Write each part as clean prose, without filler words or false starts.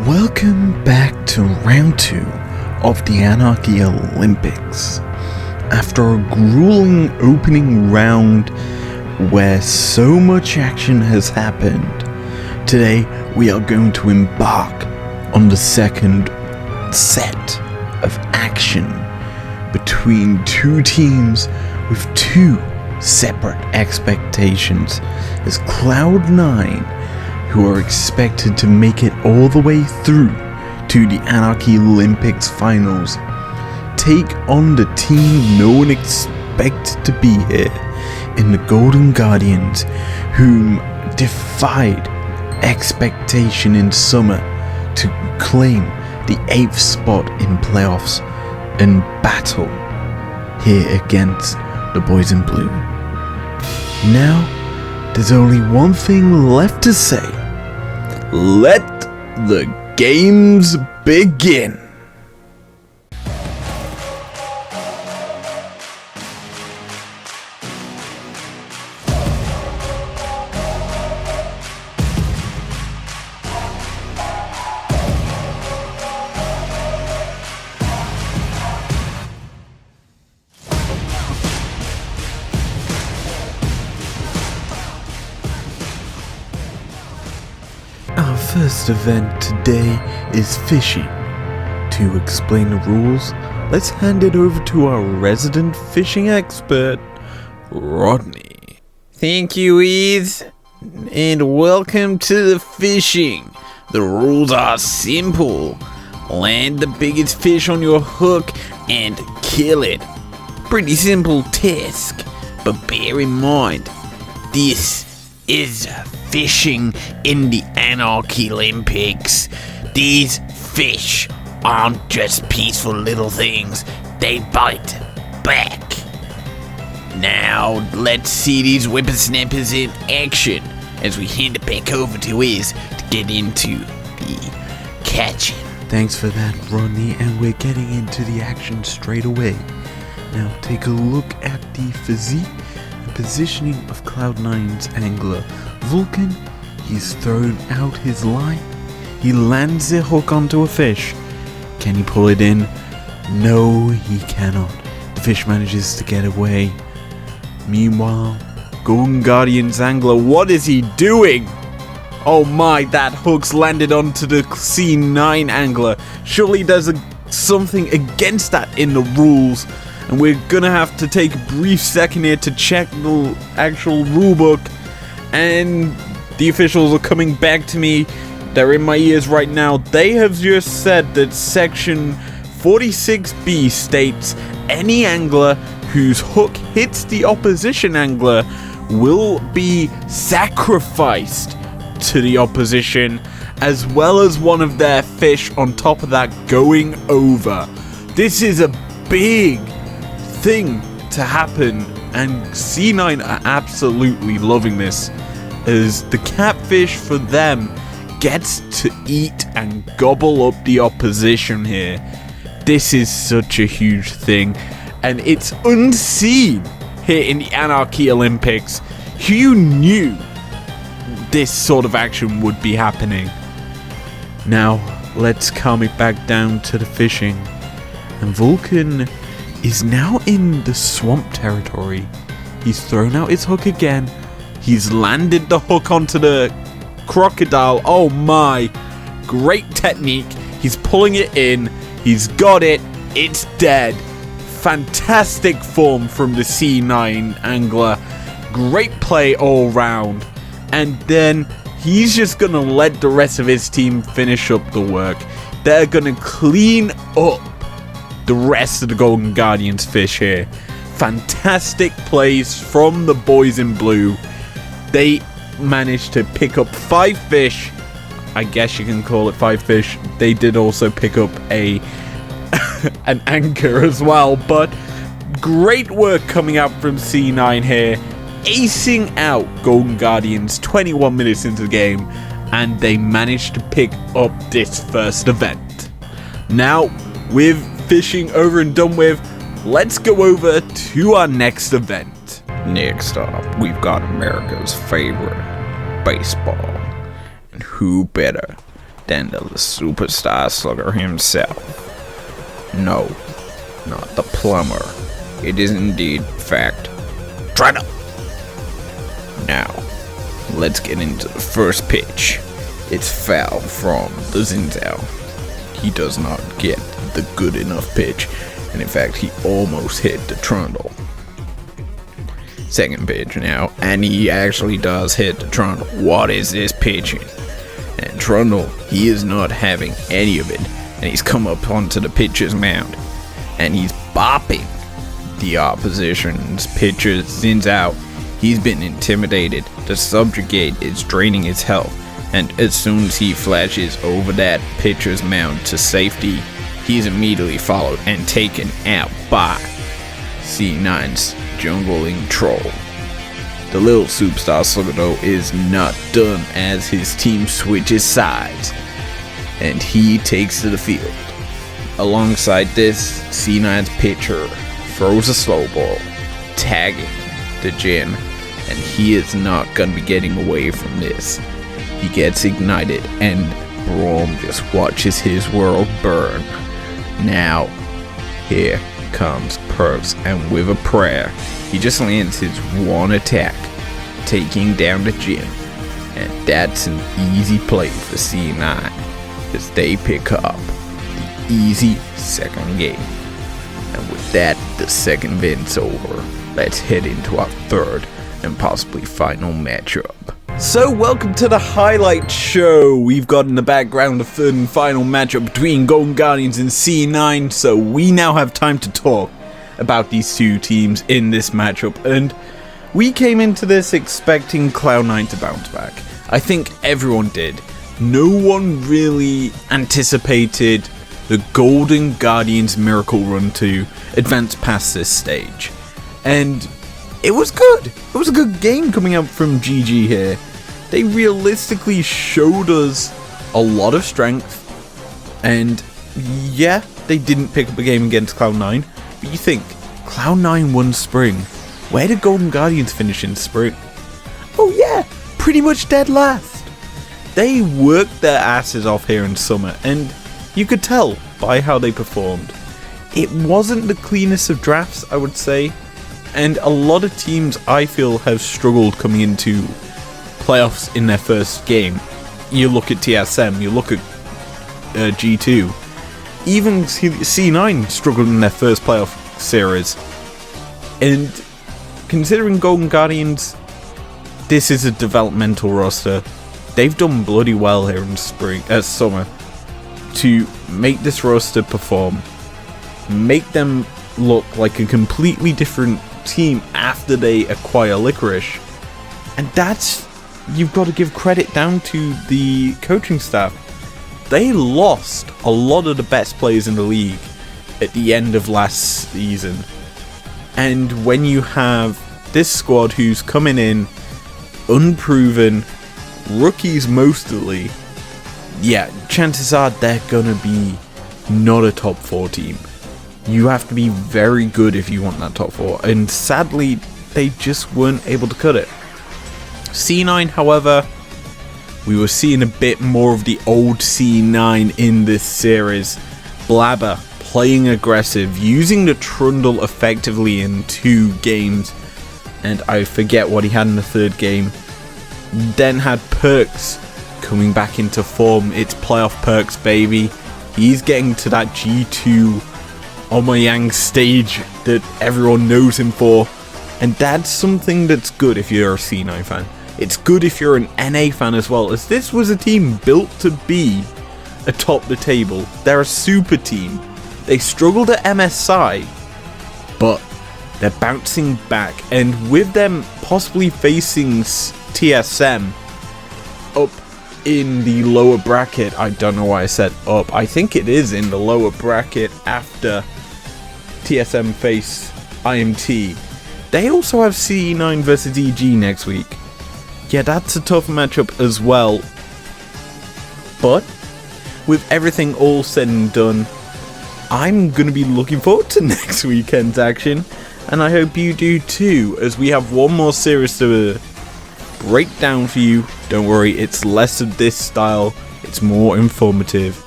Welcome back to round 2 of the Anarchylympics. After a grueling opening round where so much action has happened, today we are going to embark on the second set of action between two teams with two separate expectations, as Cloud9, who are expected to make it all the way through to the Anarchylympics finals, take on the team no one expected to be here in the Golden Guardians, whom defied expectation in summer to claim the 8th spot in playoffs and battle here against the boys in blue. Now, there's only one thing left to say. Let the games begin. Our first event today is fishing. To explain the rules, let's hand it over to our resident fishing expert, Rodney. Thank you, Iz, and welcome to the fishing. The rules are simple. Land the biggest fish on your hook and kill it. Pretty simple task, but bear in mind, this is fishing in the Anarchylympics. These fish aren't just peaceful little things, they bite back. Now let's see these whippersnappers in action as we hand it back over to Iz to get into the catching. Thanks for that, Rodney, and we're getting into the action straight away. Now take a look at the physique and positioning of Cloud9's angler. Vulcan, he's thrown out his line. He lands the hook onto a fish. Can he pull it in? No, he cannot. The fish manages to get away. Meanwhile, Golden Guardian's angler, what is he doing? Oh my, that hook's landed onto the C9 angler. Surely there's something against that in the rules. And we're gonna have to take a brief second here to check the actual rulebook. And the officials are coming back to me. They're in my ears right now. They have just said that section 46B states any angler whose hook hits the opposition angler will be sacrificed to the opposition, as well as one of their fish on top of that going over. This is a big thing to happen, and C9 are absolutely loving this, as the catfish for them gets to eat and gobble up the opposition here. This is such a huge thing, and it's unseen here in the Anarchylympics. Who knew this sort of action would be happening? Now, let's calm it back down to the fishing. And Vulcan is now in the swamp territory. He's thrown out his hook again. He's landed the hook onto the crocodile. Oh my, great technique. He's pulling it in. He's got it. It's dead. Fantastic form from the C9 angler. Great play all round. And then he's just gonna let the rest of his team finish up the work. They're gonna clean up the rest of the Golden Guardians fish here. Fantastic plays from the boys in blue. They managed to pick up 5 fish. I guess you can call it 5 fish. They did also pick up an anchor as well, but great work coming out from C9 here, acing out Golden Guardians 21 minutes into the game, and they managed to pick up this first event. Now, with fishing over and done with, let's go over to our next event. Next up, we've got America's favorite, baseball. And who better than the superstar slugger himself. No, not the plumber. It is indeed fact. Try up. Now, let's get into the first pitch. It's foul from the Zinzao. He does not get the good enough pitch, and in fact, he almost hit the trundle. Second pitch now, and he actually does hit the trundle. What is this pitching? And Trundle, he is not having any of it, and he's come up onto the pitcher's mound, and he's bopping the opposition's pitcher Zinzao. He's been intimidated. The subjugate is draining his health, and as soon as he flashes over that pitcher's mound to safety, he's immediately followed and taken out by C9's jungling troll. The little superstar slugger though is not done as his team switches sides, and he takes to the field. Alongside this, C9's pitcher throws a slow ball, tagging the Jin, and he is not going to be getting away from this. He gets ignited, and Braum just watches his world burn. Now, here comes Perks, and with a prayer, he just lands his one attack, taking down the Jin. And that's an easy play for C9, as they pick up the easy second game. And with that, the second event's over. Let's head into our third and possibly final matchup. So welcome to the highlight show. We've got in the background the third and final matchup between Golden Guardians and C9, so we now have time to talk about these two teams in this matchup, and we came into this expecting Cloud9 to bounce back. I think everyone did. No one really anticipated the Golden Guardians miracle run to advance past this stage, and it was good. It was a good game coming out from GG here. They realistically showed us a lot of strength, and yeah, they didn't pick up a game against Cloud9, but you think, Cloud9 won Spring. Where did Golden Guardians finish in Spring? Oh yeah, pretty much dead last. They worked their asses off here in Summer, and you could tell by how they performed. It wasn't the cleanest of drafts, I would say, and a lot of teams I feel have struggled coming into playoffs in their first game. You look at TSM, you look at G2, even C9 struggled in their first playoff series. And considering Golden Guardians, this is a developmental roster. They've done bloody well here in summer to make this roster perform, make them look like a completely different team after they acquire Licorice. And that's, you've got to give credit down to the coaching staff. They lost a lot of the best players in the league at the end of last season. And when you have this squad who's coming in unproven, rookies mostly, yeah, chances are they're gonna be not a top 4 team. You have to be very good if you want that top 4, and sadly, they just weren't able to cut it. C9, however, we were seeing a bit more of the old C9 in this series. Blabber playing aggressive, using the Trundle effectively in 2 games, and I forget what he had in the 3rd game. Then had Perks coming back into form. It's playoff Perks, baby. He's getting to that G2 Omayang stage that everyone knows him for, and that's something that's good if you're a C9 fan. It's good if you're an NA fan as well, as this was a team built to be atop the table. They're a super team. They struggled at MSI, but they're bouncing back, and with them possibly facing TSM up in the lower bracket, I don't know why I said up, I think it is in the lower bracket after TSM face IMT. They also have CE9 versus EG next week. Yeah, that's a tough matchup as well. But with everything all said and done, I'm going to be looking forward to next weekend's action, and I hope you do too, as we have one more series to break down for you. Don't worry, it's less of this style. It's more informative.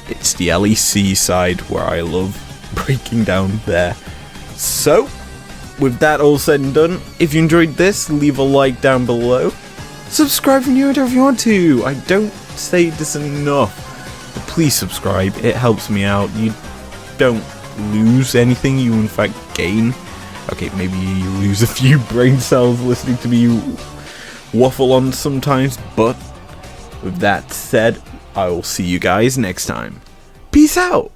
It's the LEC side where I love breaking down there. So, with that all said and done, if you enjoyed this, leave a like down below. Subscribe if you're new if you want to. I don't say this enough. But please subscribe, it helps me out. You don't lose anything, you in fact gain. Okay, maybe you lose a few brain cells listening to me waffle on sometimes, but with that said, I will see you guys next time. Peace out!